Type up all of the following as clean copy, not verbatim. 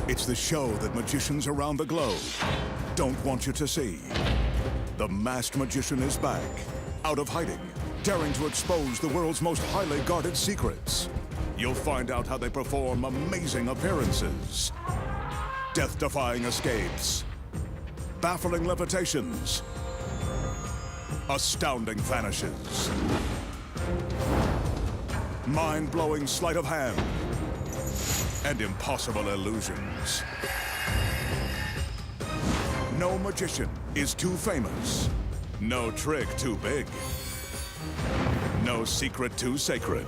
It's the show that magicians around the globe don't want you to see. The masked magician is back, out of hiding, daring to expose the world's most highly guarded secrets. You'll find out how they perform amazing appearances, death-defying escapes, baffling levitations, astounding vanishes, mind-blowing sleight of hand, and impossible illusions. No magician is too famous. No trick too big. No secret too sacred.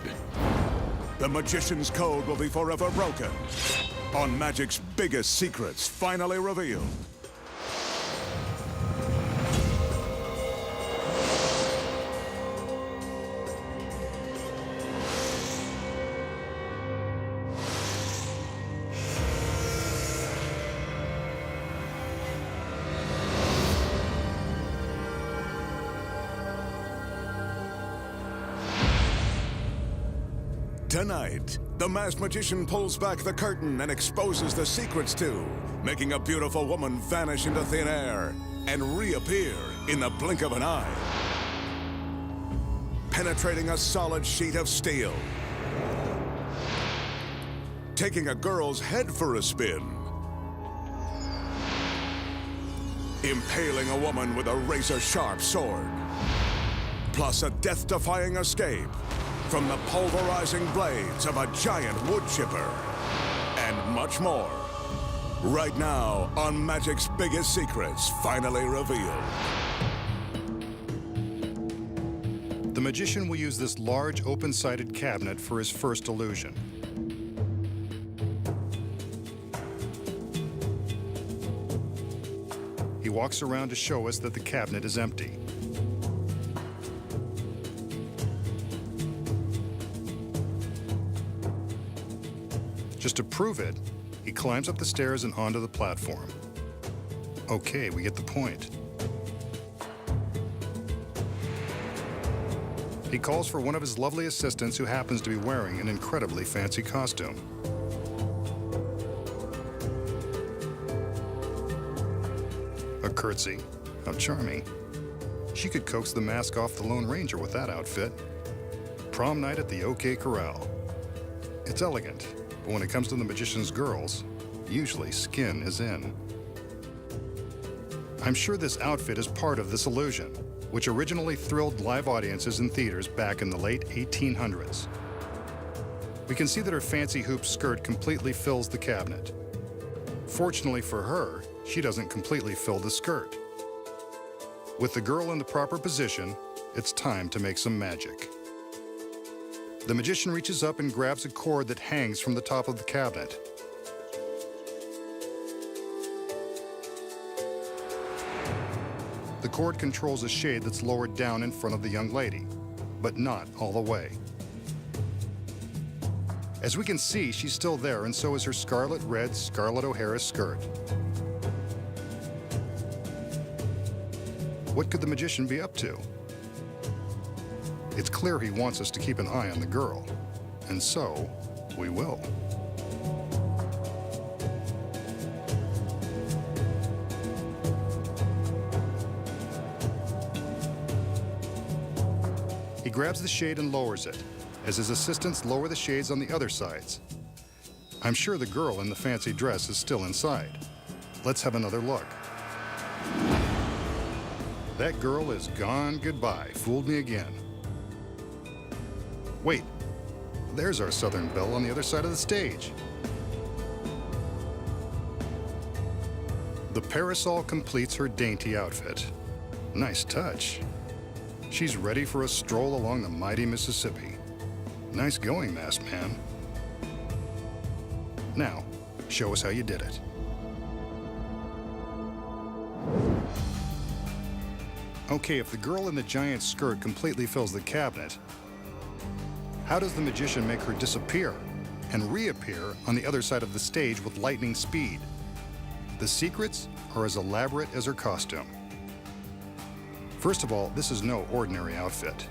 The magician's code will be forever broken on magic's biggest secrets finally revealed. Tonight, the masked magician pulls back the curtain and exposes the secrets to making a beautiful woman vanish into thin air and reappear in the blink of an eye. Penetrating a solid sheet of steel. Taking a girl's head for a spin. Impaling a woman with a razor-sharp sword. Plus a death-defying escape from the pulverizing blades of a giant wood chipper, and much more. Right now on Magic's Biggest Secrets, finally revealed. The magician will use this large, open-sided cabinet for his first illusion. He walks around to show us that the cabinet is empty. Just to prove it, he climbs up the stairs and onto the platform. Okay, we get the point. He calls for one of his lovely assistants who happens to be wearing an incredibly fancy costume. A curtsy. How charming. She could coax the mask off the Lone Ranger with that outfit. Prom night at the OK Corral. It's elegant. But when it comes to the magician's girls, usually skin is in. I'm sure this outfit is part of this illusion, which originally thrilled live audiences in theaters back in the late 1800s. We can see that her fancy hoop skirt completely fills the cabinet. Fortunately for her, she doesn't completely fill the skirt. With the girl in the proper position, it's time to make some magic. The magician reaches up and grabs a cord that hangs from the top of the cabinet. The cord controls a shade that's lowered down in front of the young lady, but not all the way. As we can see, she's still there, and so is her scarlet red Scarlett O'Hara skirt. What could the magician be up to? It's clear he wants us to keep an eye on the girl, and so we will. He grabs the shade and lowers it, as his assistants lower the shades on the other sides. I'm sure the girl in the fancy dress is still inside. Let's have another look. That girl is gone goodbye. Fooled me again. Wait, there's our Southern Belle on the other side of the stage. The parasol completes her dainty outfit. Nice touch. She's ready for a stroll along the mighty Mississippi. Nice going, masked man. Now, show us how you did it. Okay, if the girl in the giant skirt completely fills the cabinet, how does the magician make her disappear and reappear on the other side of the stage with lightning speed? The secrets are as elaborate as her costume. First of all, this is no ordinary outfit.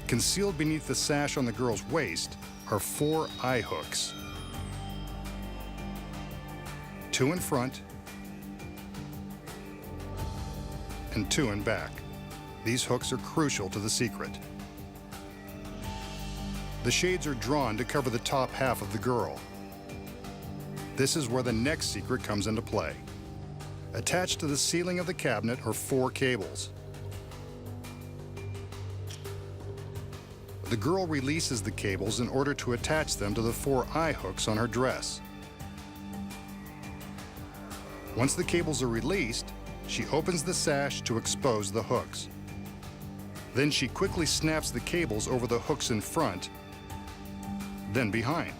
Concealed beneath the sash on the girl's waist are 4 eye hooks. 2 in front and 2 in back. These hooks are crucial to the secret. The shades are drawn to cover the top half of the girl. This is where the next secret comes into play. Attached to the ceiling of the cabinet are 4 cables. The girl releases the cables in order to attach them to the 4 eye hooks on her dress. Once the cables are released, she opens the sash to expose the hooks. Then she quickly snaps the cables over the hooks in front, then behind.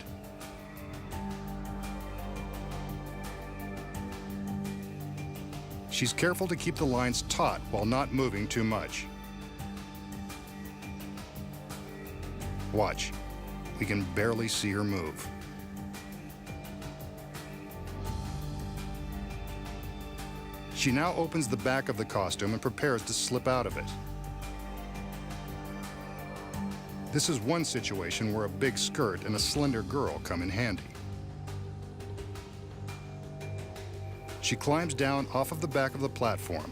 She's careful to keep the lines taut while not moving too much. Watch, we can barely see her move. She now opens the back of the costume and prepares to slip out of it. This is one situation where a big skirt and a slender girl come in handy. She climbs down off of the back of the platform.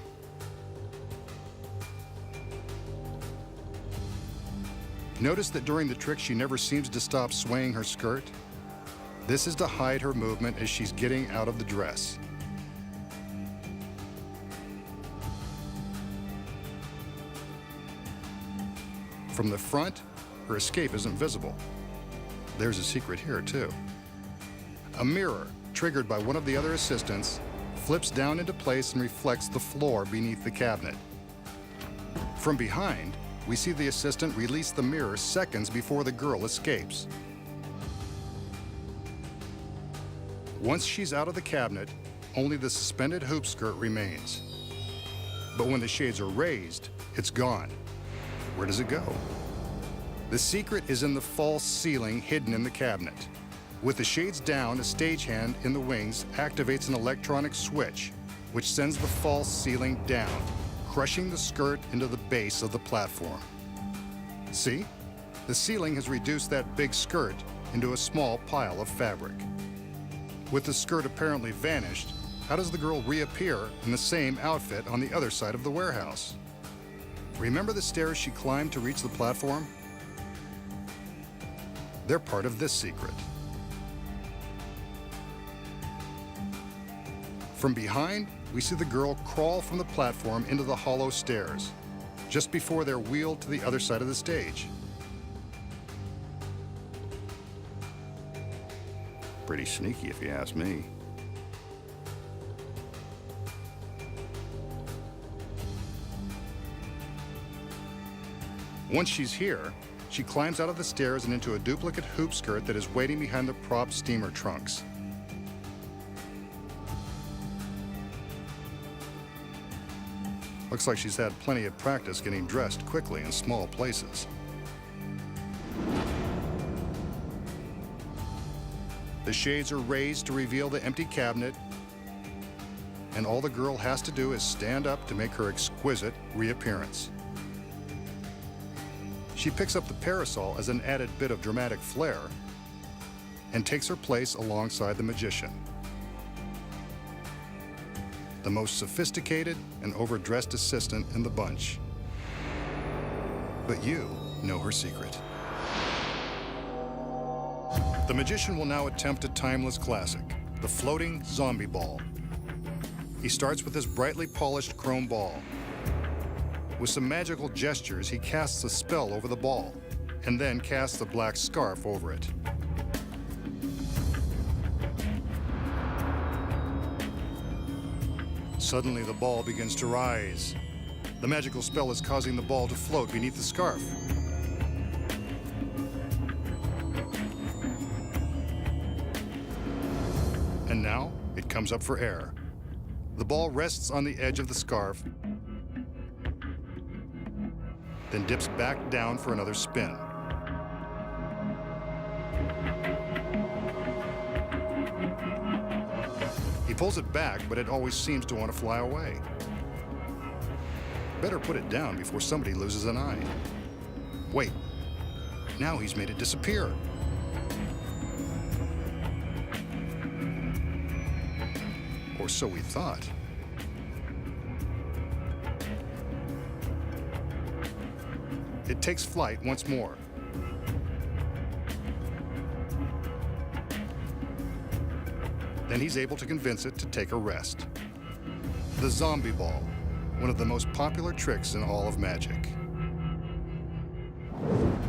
Notice that during the trick, she never seems to stop swaying her skirt. This is to hide her movement as she's getting out of the dress. From the front, her escape isn't visible. There's a secret here, too. A mirror, triggered by one of the other assistants, flips down into place and reflects the floor beneath the cabinet. From behind, we see the assistant release the mirror seconds before the girl escapes. Once she's out of the cabinet, only the suspended hoop skirt remains. But when the shades are raised, it's gone. Where does it go? The secret is in the false ceiling hidden in the cabinet. With the shades down, a stagehand in the wings activates an electronic switch, which sends the false ceiling down, crushing the skirt into the base of the platform. See? The ceiling has reduced that big skirt into a small pile of fabric. With the skirt apparently vanished, how does the girl reappear in the same outfit on the other side of the warehouse? Remember the stairs she climbed to reach the platform? They're part of this secret. From behind, we see the girl crawl from the platform into the hollow stairs, just before they're wheeled to the other side of the stage. Pretty sneaky, if you ask me. Once she's here, she climbs out of the stairs and into a duplicate hoop skirt that is waiting behind the prop steamer trunks. Looks like she's had plenty of practice getting dressed quickly in small places. The shades are raised to reveal the empty cabinet, and all the girl has to do is stand up to make her exquisite reappearance. She picks up the parasol as an added bit of dramatic flair and takes her place alongside the magician. The most sophisticated and overdressed assistant in the bunch. But you know her secret. The magician will now attempt a timeless classic, the floating zombie ball. He starts with his brightly polished chrome ball. With some magical gestures, he casts a spell over the ball, and then casts a black scarf over it. Suddenly, the ball begins to rise. The magical spell is causing the ball to float beneath the scarf. And now, it comes up for air. The ball rests on the edge of the scarf, then dips back down for another spin. He pulls it back, but it always seems to want to fly away. Better put it down before somebody loses an eye. Wait, Now he's made it disappear. Or so we thought. It takes flight once more. Then he's able to convince it to take a rest. The zombie ball, one of the most popular tricks in all of magic.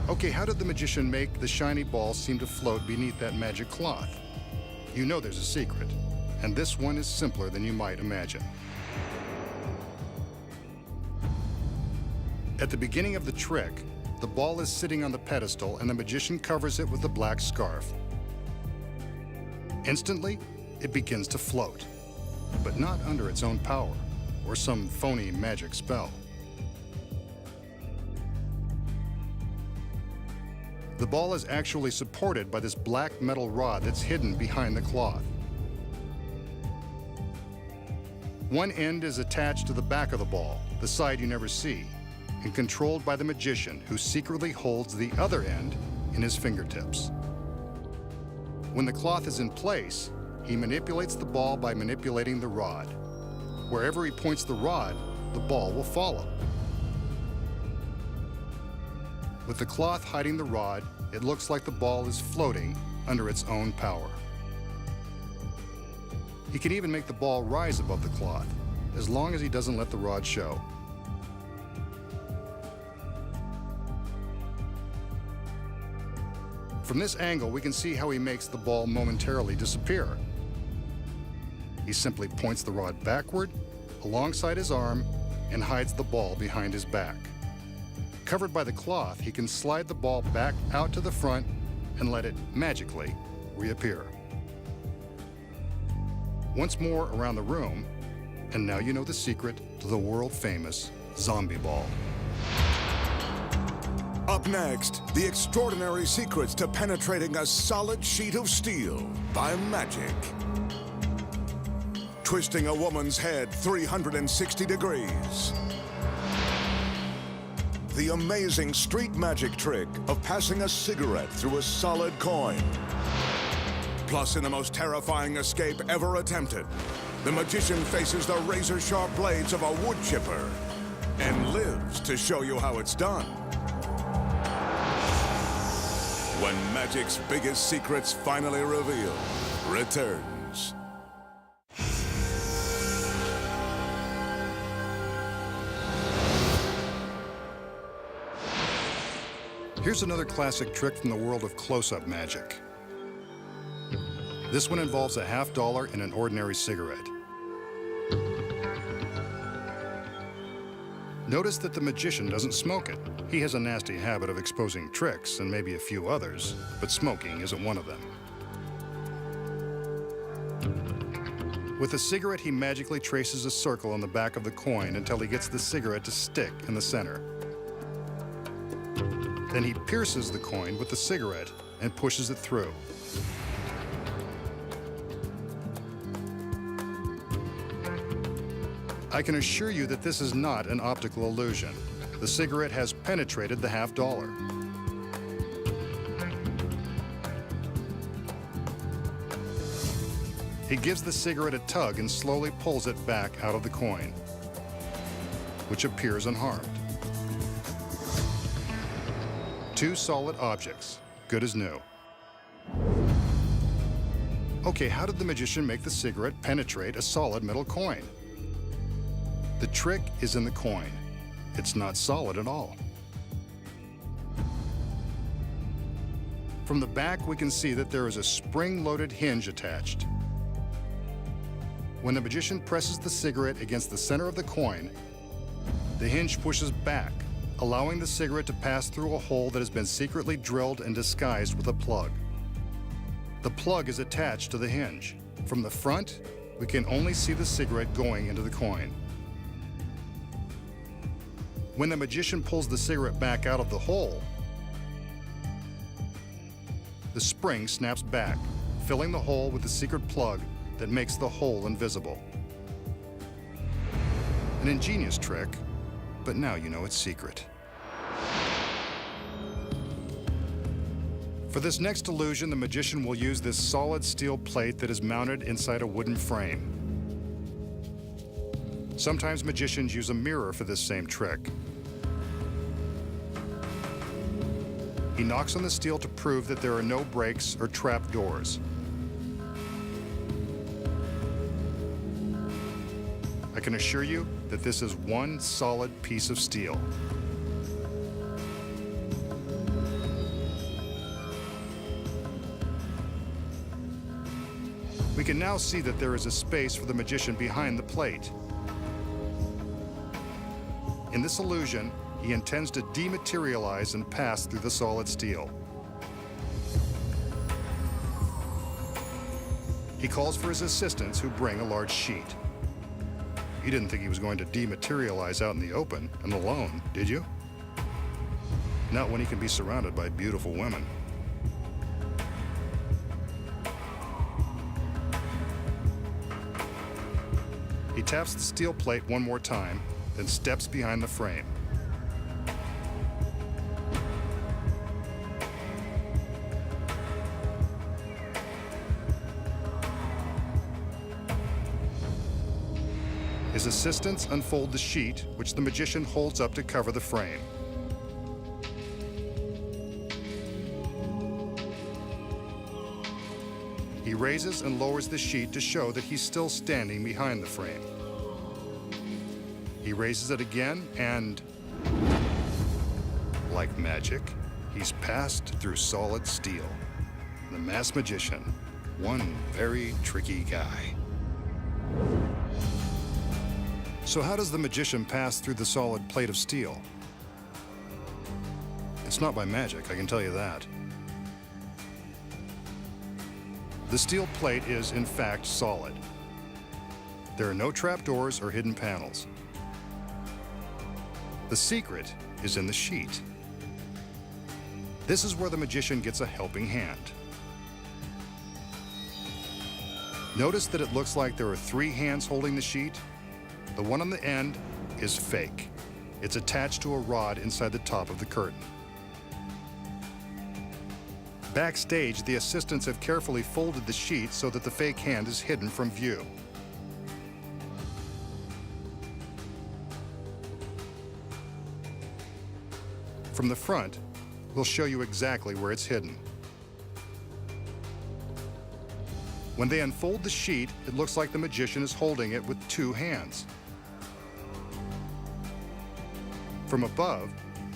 Okay, how did the magician make the shiny ball seem to float beneath that magic cloth? You know there's a secret, and this one is simpler than you might imagine. At the beginning of the trick, the ball is sitting on the pedestal and the magician covers it with a black scarf. Instantly, it begins to float, but not under its own power or some phony magic spell. The ball is actually supported by this black metal rod that's hidden behind the cloth. One end is attached to the back of the ball, the side you never see, and controlled by the magician, who secretly holds the other end in his fingertips. When the cloth is in place, he manipulates the ball by manipulating the rod. Wherever he points the rod, the ball will follow. With the cloth hiding the rod, it looks like the ball is floating under its own power. He can even make the ball rise above the cloth, as long as he doesn't let the rod show. From this angle, we can see how he makes the ball momentarily disappear. He simply points the rod backward, alongside his arm, and hides the ball behind his back. Covered by the cloth, he can slide the ball back out to the front and let it magically reappear. Once more around the room, and now you know the secret to the world-famous zombie ball. Up next, the extraordinary secrets to penetrating a solid sheet of steel by magic. Twisting a woman's head 360 degrees. The amazing street magic trick of passing a cigarette through a solid coin. Plus, in the most terrifying escape ever attempted, the magician faces the razor-sharp blades of a wood chipper and lives to show you how it's done. When magic's biggest secrets finally revealed, returns. Here's another classic trick from the world of close-up magic. This one involves a $50 in an ordinary cigarette. Notice that the magician doesn't smoke it. He has a nasty habit of exposing tricks and maybe a few others, but smoking isn't one of them. With the cigarette, he magically traces a circle on the back of the coin until he gets the cigarette to stick in the center. Then he pierces the coin with the cigarette and pushes it through. I can assure you that this is not an optical illusion. The cigarette has penetrated the $50. He gives the cigarette a tug and slowly pulls it back out of the coin, which appears unharmed. Two solid objects, good as new. Okay, how did the magician make the cigarette penetrate a solid metal coin? The trick is in the coin. It's not solid at all. From the back, we can see that there is a spring-loaded hinge attached. When the magician presses the cigarette against the center of the coin, the hinge pushes back, allowing the cigarette to pass through a hole that has been secretly drilled and disguised with a plug. The plug is attached to the hinge. From the front, we can only see the cigarette going into the coin. When the magician pulls the cigarette back out of the hole, the spring snaps back, filling the hole with the secret plug that makes the hole invisible. An ingenious trick, but now you know its secret. For this next illusion, the magician will use this solid steel plate that is mounted inside a wooden frame. Sometimes magicians use a mirror for this same trick. He knocks on the steel to prove that there are no breaks or trap doors. I can assure you that this is one solid piece of steel. We can now see that there is a space for the magician behind the plate. In this illusion, he intends to dematerialize and pass through the solid steel. He calls for his assistants, who bring a large sheet. You didn't think he was going to dematerialize out in the open and alone, did you? Not when he can be surrounded by beautiful women. He taps the steel plate one more time, then steps behind the frame. His assistants unfold the sheet, which the magician holds up to cover the frame. He raises and lowers the sheet to show that he's still standing behind the frame. He raises it again and, like magic, he's passed through solid steel. The masked magician, one very tricky guy. So how does the magician pass through the solid plate of steel? It's not by magic, I can tell you that. The steel plate is, in fact, solid. There are no trapdoors or hidden panels. The secret is in the sheet. This is where the magician gets a helping hand. Notice that it looks like there are 3 hands holding the sheet. The one on the end is fake. It's attached to a rod inside the top of the curtain. Backstage, the assistants have carefully folded the sheet so that the fake hand is hidden from view. From the front, we'll show you exactly where it's hidden. When they unfold the sheet, it looks like the magician is holding it with 2 hands. From above,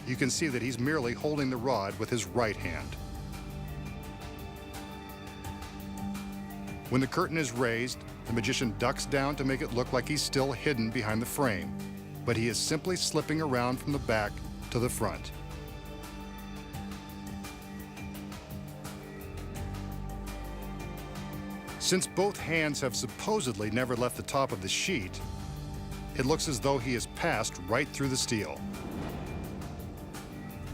you can see that he's merely holding the rod with his right hand. When the curtain is raised, the magician ducks down to make it look like he's still hidden behind the frame, but he is simply slipping around from the back to the front. Since both hands have supposedly never left the top of the sheet, it looks as though he has passed right through the steel.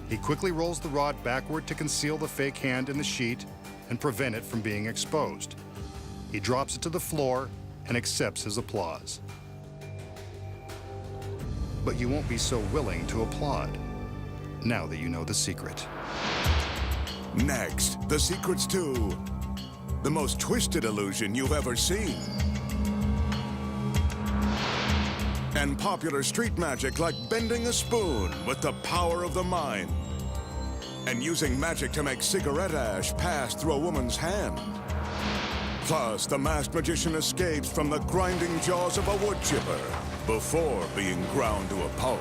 He quickly rolls the rod backward to conceal the fake hand in the sheet and prevent it from being exposed. He drops it to the floor and accepts his applause. But you won't be so willing to applaud now that you know the secret. Next, the secrets to the most twisted illusion you've ever seen. And popular street magic like bending a spoon with the power of the mind. And using magic to make cigarette ash pass through a woman's hand. Plus, the masked magician escapes from the grinding jaws of a wood chipper before being ground to a pulp.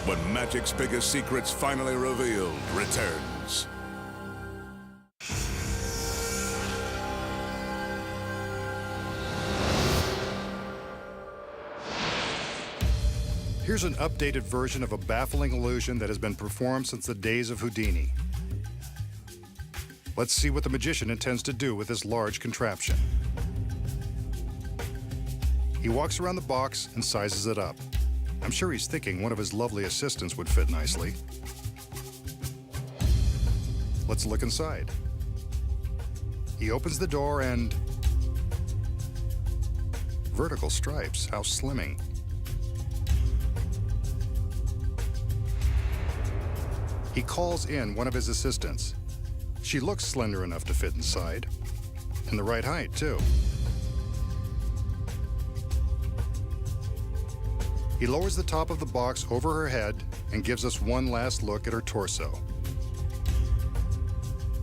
When magic's biggest secrets finally revealed returns. Here's an updated version of a baffling illusion that has been performed since the days of Houdini. Let's see what the magician intends to do with this large contraption. He walks around the box and sizes it up. I'm sure he's thinking one of his lovely assistants would fit nicely. Let's look inside. He opens the door and... vertical stripes, how slimming. He calls in one of his assistants. She looks slender enough to fit inside, and the right height, too. He lowers the top of the box over her head and gives us one last look at her torso.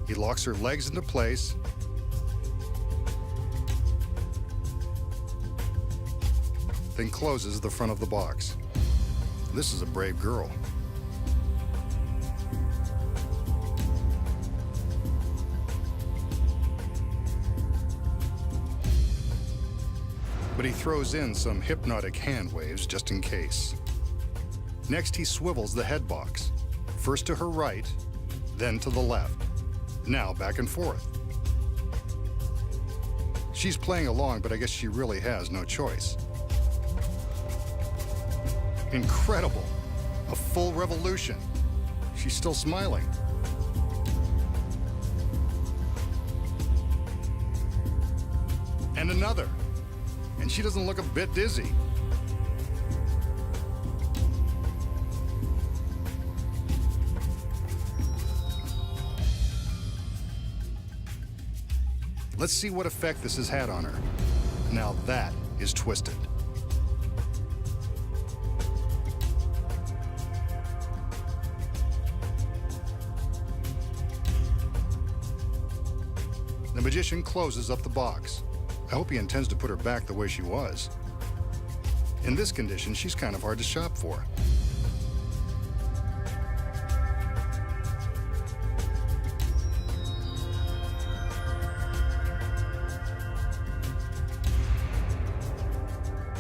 He locks her legs into place, then closes the front of the box. This is a brave girl. But he throws in some hypnotic hand waves just in case. Next, he swivels the head box, first to her right, then to the left. Now back and forth. She's playing along, but I guess she really has no choice. Incredible! A full revolution. She's still smiling. And another. And she doesn't look a bit dizzy. Let's see what effect this has had on her. Now that is twisted. The magician closes up the box. I hope he intends to put her back the way she was. In this condition, she's kind of hard to shop for.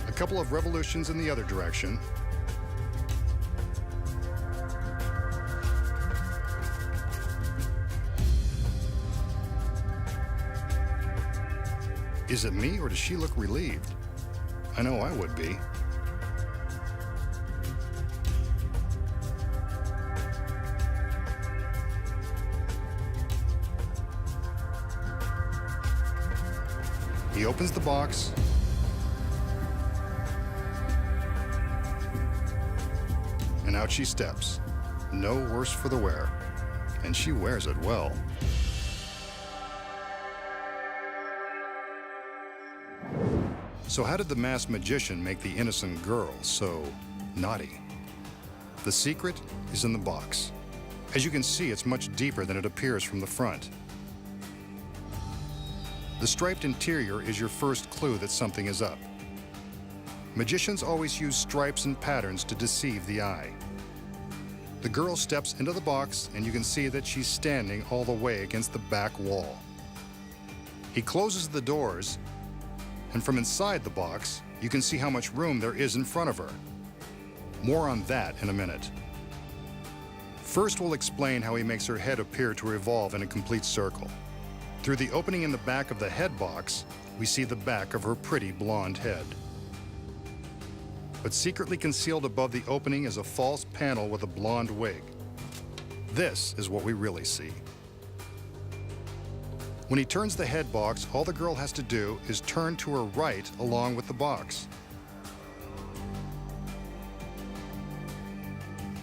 A couple of revolutions in the other direction. Is it me, or does she look relieved? I know I would be. He opens the box. And out she steps. No worse for the wear. And she wears it well. So how did the masked magician make the innocent girl so naughty? The secret is in the box. As you can see, it's much deeper than it appears from the front. The striped interior is your first clue that something is up. Magicians always use stripes and patterns to deceive the eye. The girl steps into the box, and you can see that she's standing all the way against the back wall. He closes the doors, and from inside the box, you can see how much room there is in front of her. More on that in a minute. First, we'll explain how he makes her head appear to revolve in a complete circle. Through the opening in the back of the head box, we see the back of her pretty blonde head. But secretly concealed above the opening is a false panel with a blonde wig. This is what we really see. When he turns the head box, all the girl has to do is turn to her right along with the box.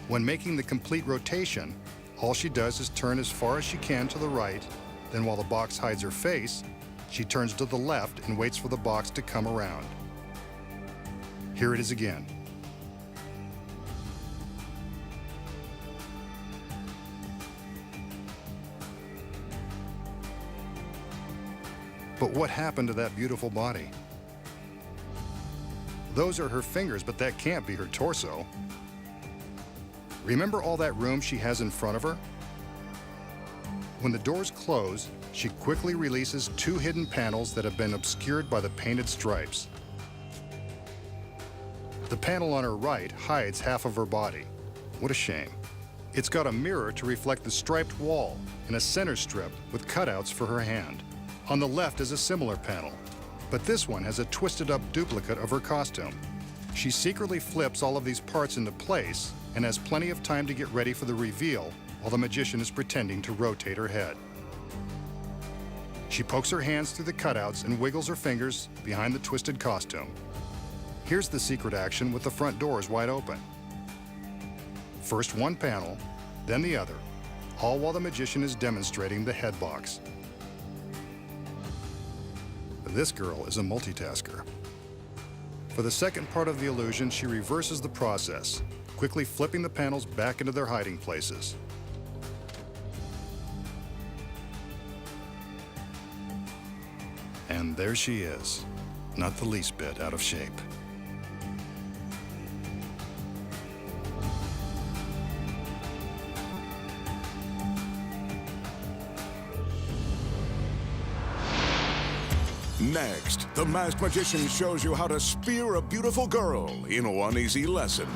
When making the complete rotation, all she does is turn as far as she can to the right, then while the box hides her face, she turns to the left and waits for the box to come around. Here it is again. But what happened to that beautiful body? Those are her fingers, but that can't be her torso. Remember all that room she has in front of her? When the doors close, she quickly releases two hidden panels that have been obscured by the painted stripes. The panel on her right hides half of her body. What a shame. It's got a mirror to reflect the striped wall and a center strip with cutouts for her hand. On the left is a similar panel, but this one has a twisted up duplicate of her costume. She secretly flips all of these parts into place and has plenty of time to get ready for the reveal while the magician is pretending to rotate her head. She pokes her hands through the cutouts and wiggles her fingers behind the twisted costume. Here's the secret action with the front doors wide open. First one panel, then the other, all while the magician is demonstrating the head box. This girl is a multitasker. For the second part of the illusion, she reverses the process, quickly flipping the panels back into their hiding places. And there she is, not the least bit out of shape. Next, the masked magician shows you how to spear a beautiful girl in one easy lesson,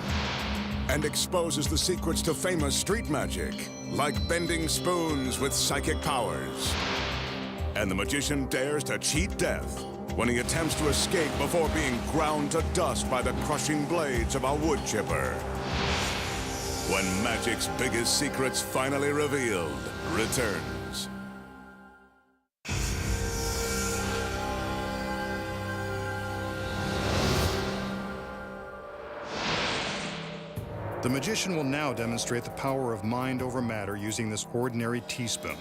and exposes the secrets to famous street magic, like bending spoons with psychic powers. And the magician dares to cheat death when he attempts to escape before being ground to dust by the crushing blades of a wood chipper. When magic's biggest secrets finally revealed returns. The magician will now demonstrate the power of mind over matter using this ordinary teaspoon.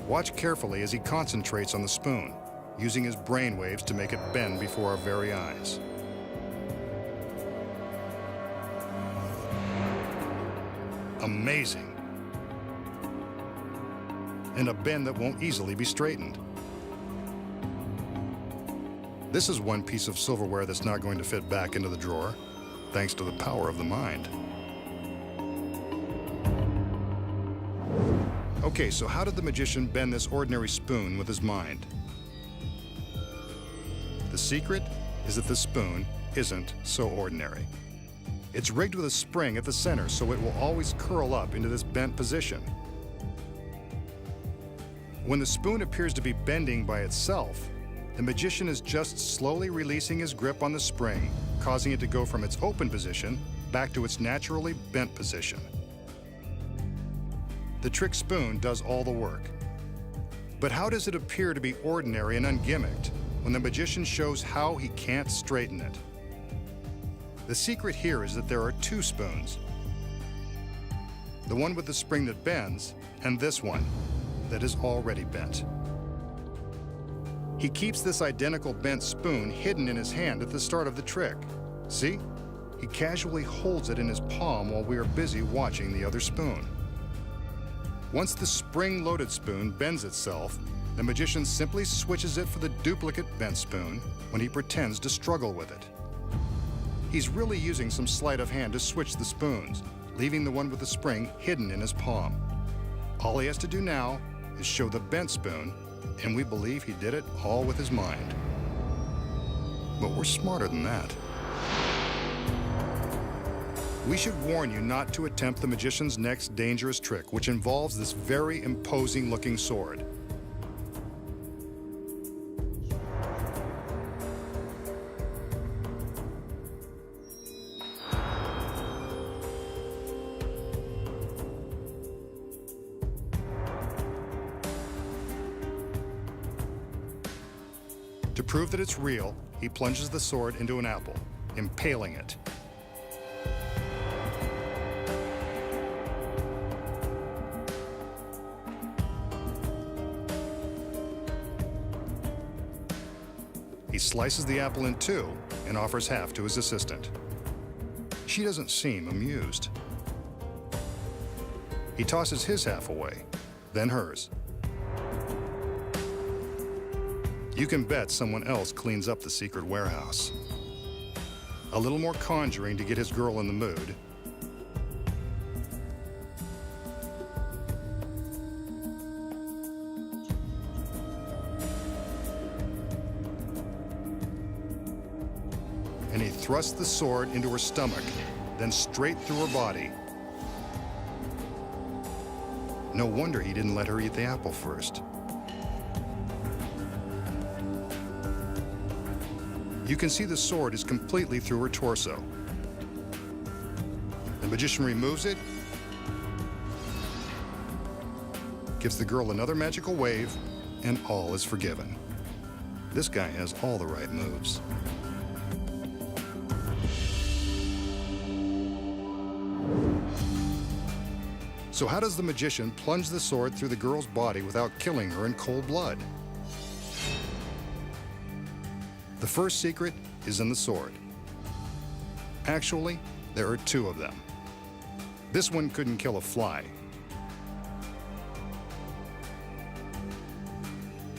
Watch carefully as he concentrates on the spoon, using his brain waves to make it bend before our very eyes. Amazing. And a bend that won't easily be straightened. This is one piece of silverware that's not going to fit back into the drawer, thanks to the power of the mind. Okay, so how did the magician bend this ordinary spoon with his mind? The secret is that the spoon isn't so ordinary. It's rigged with a spring at the center, so it will always curl up into this bent position. When the spoon appears to be bending by itself, the magician is just slowly releasing his grip on the spring, causing it to go from its open position back to its naturally bent position. The trick spoon does all the work. But how does it appear to be ordinary and ungimmicked when the magician shows how he can't straighten it? The secret here is that there are two spoons. The one with the spring that bends, and this one that is already bent. He keeps this identical bent spoon hidden in his hand at the start of the trick. See? He casually holds it in his palm while we are busy watching the other spoon. Once the spring-loaded spoon bends itself, the magician simply switches it for the duplicate bent spoon when he pretends to struggle with it. He's really using some sleight of hand to switch the spoons, leaving the one with the spring hidden in his palm. All he has to do now is show the bent spoon, and we believe he did it all with his mind. But we're smarter than that. We should warn you not to attempt the magician's next dangerous trick, which involves this very imposing-looking sword. To prove that it's real, he plunges the sword into an apple, impaling it. He slices the apple in two and offers half to his assistant. She doesn't seem amused. He tosses his half away, then hers. You can bet someone else cleans up the secret warehouse. A little more conjuring to get his girl in the mood. And he thrusts the sword into her stomach, then straight through her body. No wonder he didn't let her eat the apple first. You can see the sword is completely through her torso. The magician removes it, gives the girl another magical wave, and all is forgiven. This guy has all the right moves. So how does the magician plunge the sword through the girl's body without killing her in cold blood? The first secret is in the sword. Actually, there are two of them. This one couldn't kill a fly.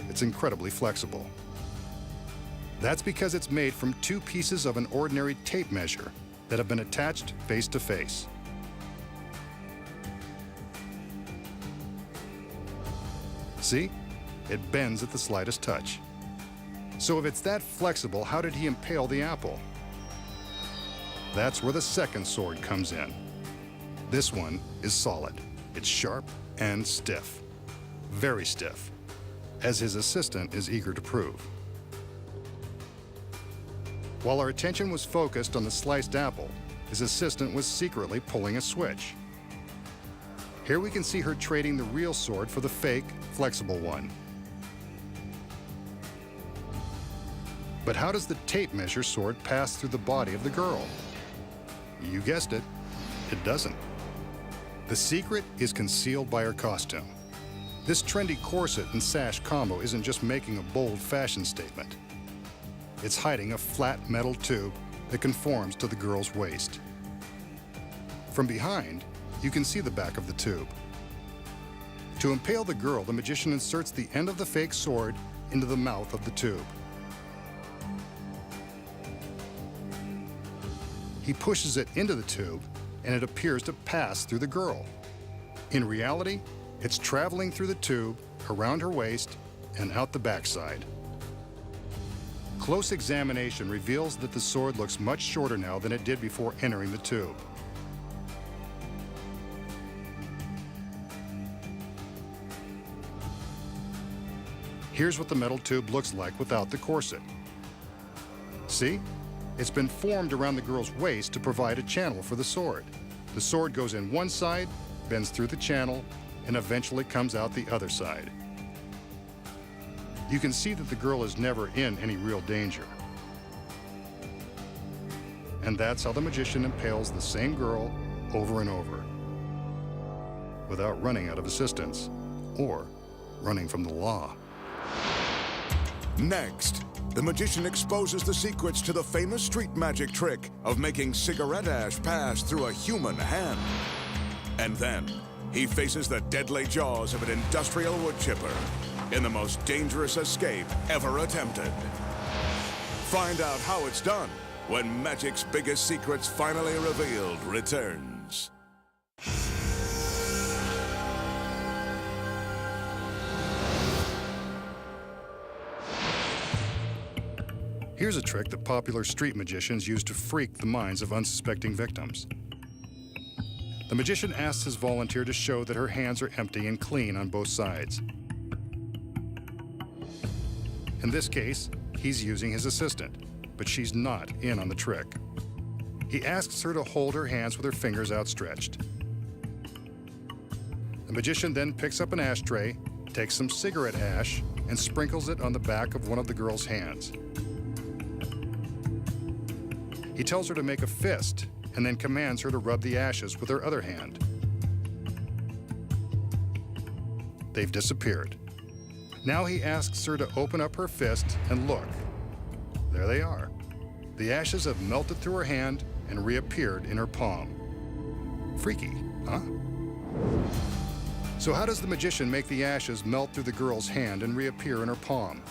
It's incredibly flexible. That's because it's made from two pieces of an ordinary tape measure that have been attached face to face. See? It bends at the slightest touch. So if it's that flexible, how did he impale the apple? That's where the second sword comes in. This one is solid. It's sharp and stiff. Very stiff, as his assistant is eager to prove. While our attention was focused on the sliced apple, his assistant was secretly pulling a switch. Here we can see her trading the real sword for the fake, flexible one. But how does the tape measure sword pass through the body of the girl? You guessed it, it doesn't. The secret is concealed by her costume. This trendy corset and sash combo isn't just making a bold fashion statement. It's hiding a flat metal tube that conforms to the girl's waist. From behind, you can see the back of the tube. To impale the girl, the magician inserts the end of the fake sword into the mouth of the tube. He pushes it into the tube, and it appears to pass through the girl. In reality, it's traveling through the tube, around her waist, and out the backside. Close examination reveals that the sword looks much shorter now than it did before entering the tube. Here's what the metal tube looks like without the corset. See? It's been formed around the girl's waist to provide a channel for the sword. The sword goes in one side, bends through the channel, and eventually comes out the other side. You can see that the girl is never in any real danger. And that's how the magician impales the same girl over and over, without running out of assistance or running from the law. Next, the magician exposes the secrets to the famous street magic trick of making cigarette ash pass through a human hand. And then, he faces the deadly jaws of an industrial wood chipper in the most dangerous escape ever attempted. Find out how it's done when magic's biggest secrets finally revealed returns. Here's a trick that popular street magicians use to freak the minds of unsuspecting victims. The magician asks his volunteer to show that her hands are empty and clean on both sides. In this case, he's using his assistant, but she's not in on the trick. He asks her to hold her hands with her fingers outstretched. The magician then picks up an ashtray, takes some cigarette ash, and sprinkles it on the back of one of the girl's hands. He tells her to make a fist and then commands her to rub the ashes with her other hand. They've disappeared. Now he asks her to open up her fist and look. There they are. The ashes have melted through her hand and reappeared in her palm. Freaky, huh? So how does the magician make the ashes melt through the girl's hand and reappear in her palm?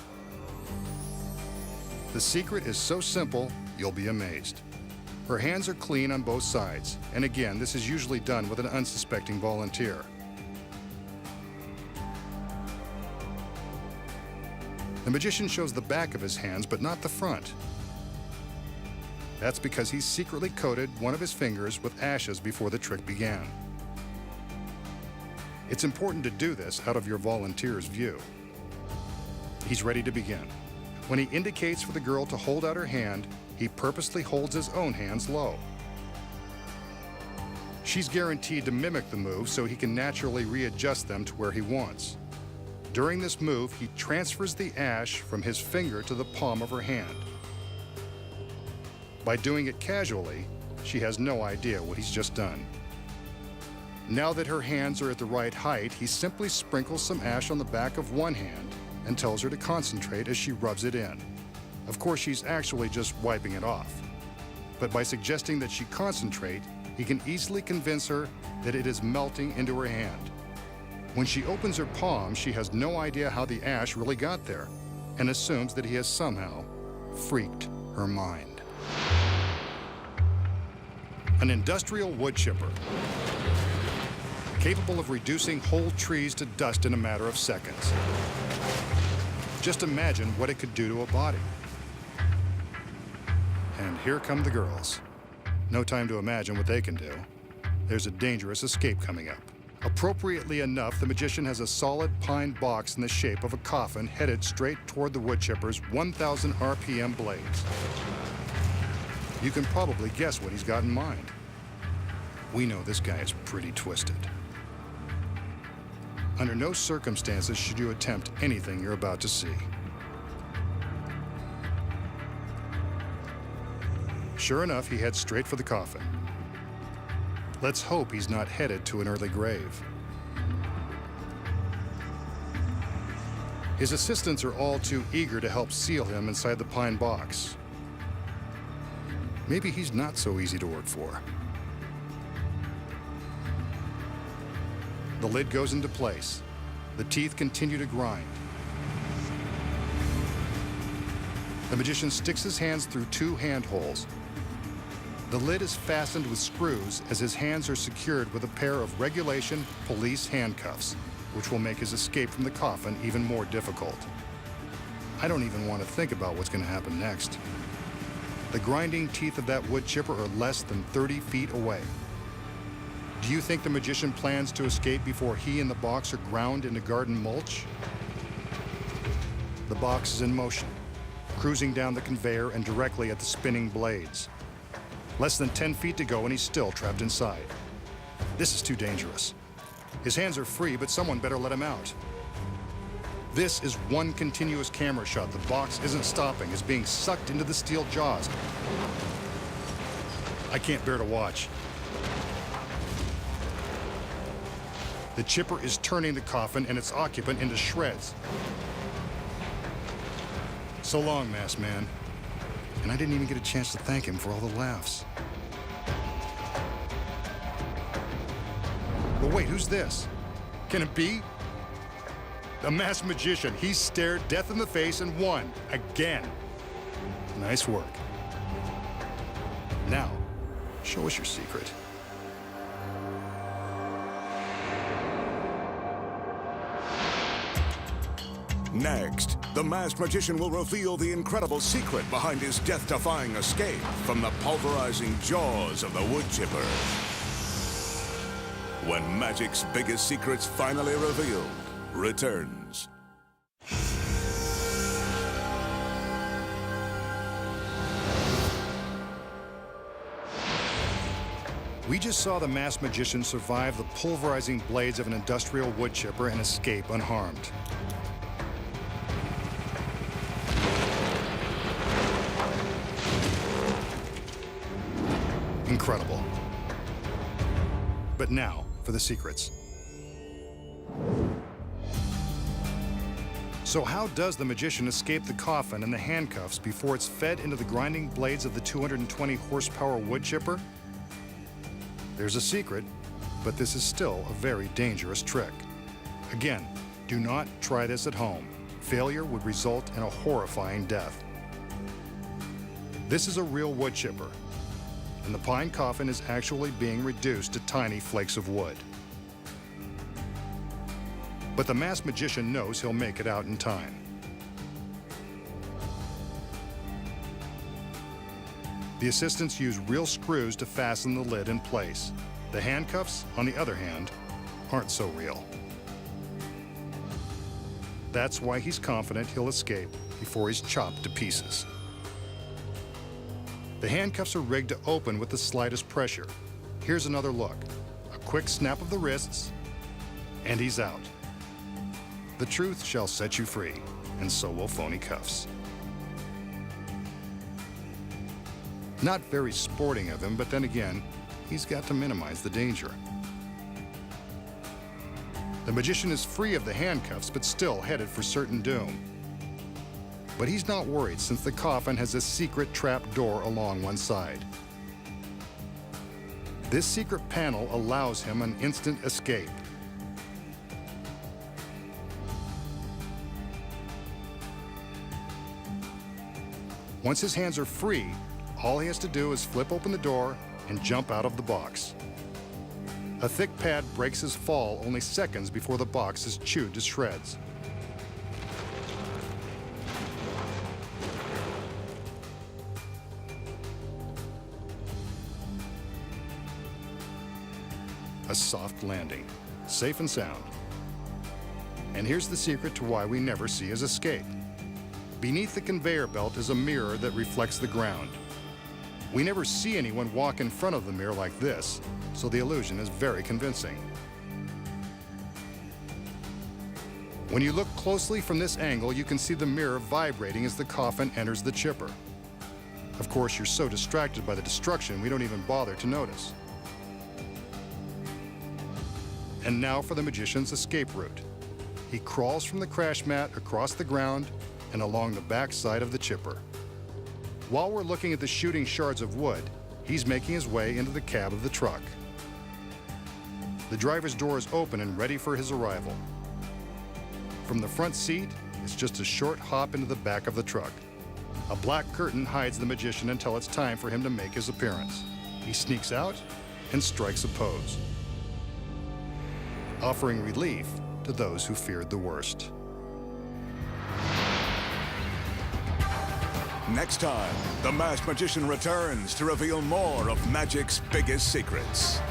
The secret is so simple, you'll be amazed. Her hands are clean on both sides, and again, this is usually done with an unsuspecting volunteer. The magician shows the back of his hands, but not the front. That's because he's secretly coated one of his fingers with ashes before the trick began. It's important to do this out of your volunteer's view. He's ready to begin. When he indicates for the girl to hold out her hand, he purposely holds his own hands low. She's guaranteed to mimic the move so he can naturally readjust them to where he wants. During this move, he transfers the ash from his finger to the palm of her hand. By doing it casually, she has no idea what he's just done. Now that her hands are at the right height, he simply sprinkles some ash on the back of one hand and tells her to concentrate as she rubs it in. Of course, she's actually just wiping it off. But by suggesting that she concentrate, he can easily convince her that it is melting into her hand. When she opens her palm, she has no idea how the ash really got there and assumes that he has somehow freaked her mind. An industrial wood chipper, capable of reducing whole trees to dust in a matter of seconds. Just imagine what it could do to a body. And here come the girls. No time to imagine what they can do. There's a dangerous escape coming up. Appropriately enough, the magician has a solid pine box in the shape of a coffin headed straight toward the wood chipper's 1,000 RPM blades. You can probably guess what he's got in mind. We know this guy is pretty twisted. Under no circumstances should you attempt anything you're about to see. Sure enough, he heads straight for the coffin. Let's hope he's not headed to an early grave. His assistants are all too eager to help seal him inside the pine box. Maybe he's not so easy to work for. The lid goes into place. The teeth continue to grind. The magician sticks his hands through two handholds. The lid is fastened with screws as his hands are secured with a pair of regulation police handcuffs, which will make his escape from the coffin even more difficult. I don't even want to think about what's going to happen next. The grinding teeth of that wood chipper are less than 30 feet away. Do you think the magician plans to escape before he and the box are ground into garden mulch? The box is in motion, cruising down the conveyor and directly at the spinning blades. Less than 10 feet to go and he's still trapped inside. This is too dangerous. His hands are free, but someone better let him out. This is one continuous camera shot. The box isn't stopping, it's being sucked into the steel jaws. I can't bear to watch. The chipper is turning the coffin and its occupant into shreds. So long, masked man. And I didn't even get a chance to thank him for all the laughs. But wait, who's this? Can it be? A masked magician. He stared death in the face and won. Again. Nice work. Now, show us your secret. Next, the masked magician will reveal the incredible secret behind his death-defying escape from the pulverizing jaws of the wood chipper. When magic's biggest secrets finally revealed returns. We just saw the masked magician survive the pulverizing blades of an industrial wood chipper and escape unharmed. Incredible. But now for the secrets. So how does the magician escape the coffin and the handcuffs before it's fed into the grinding blades of the 220 horsepower wood chipper? There's a secret, but this is still a very dangerous trick. Again, do not try this at home. Failure would result in a horrifying death. This is a real wood chipper, and the pine coffin is actually being reduced to tiny flakes of wood. But the masked magician knows he'll make it out in time. The assistants use real screws to fasten the lid in place. The handcuffs, on the other hand, aren't so real. That's why he's confident he'll escape before he's chopped to pieces. The handcuffs are rigged to open with the slightest pressure. Here's another look. A quick snap of the wrists, and he's out. The truth shall set you free, and so will phony cuffs. Not very sporting of him, but then again, he's got to minimize the danger. The magician is free of the handcuffs, but still headed for certain doom. But he's not worried, since the coffin has a secret trap door along one side. This secret panel allows him an instant escape. Once his hands are free, all he has to do is flip open the door and jump out of the box. A thick pad breaks his fall only seconds before the box is chewed to shreds. A soft landing, safe and sound. And here's the secret to why we never see his escape. Beneath the conveyor belt is a mirror that reflects the ground. We never see anyone walk in front of the mirror like this, so the illusion is very convincing. When you look closely from this angle, you can see the mirror vibrating as the coffin enters the chipper. Of course, you're so distracted by the destruction, we don't even bother to notice. And now for the magician's escape route. He crawls from the crash mat across the ground and along the back side of the chipper. While we're looking at the shooting shards of wood, he's making his way into the cab of the truck. The driver's door is open and ready for his arrival. From the front seat, it's just a short hop into the back of the truck. A black curtain hides the magician until it's time for him to make his appearance. He sneaks out and strikes a pose, offering relief to those who feared the worst. Next time, the masked magician returns to reveal more of magic's biggest secrets.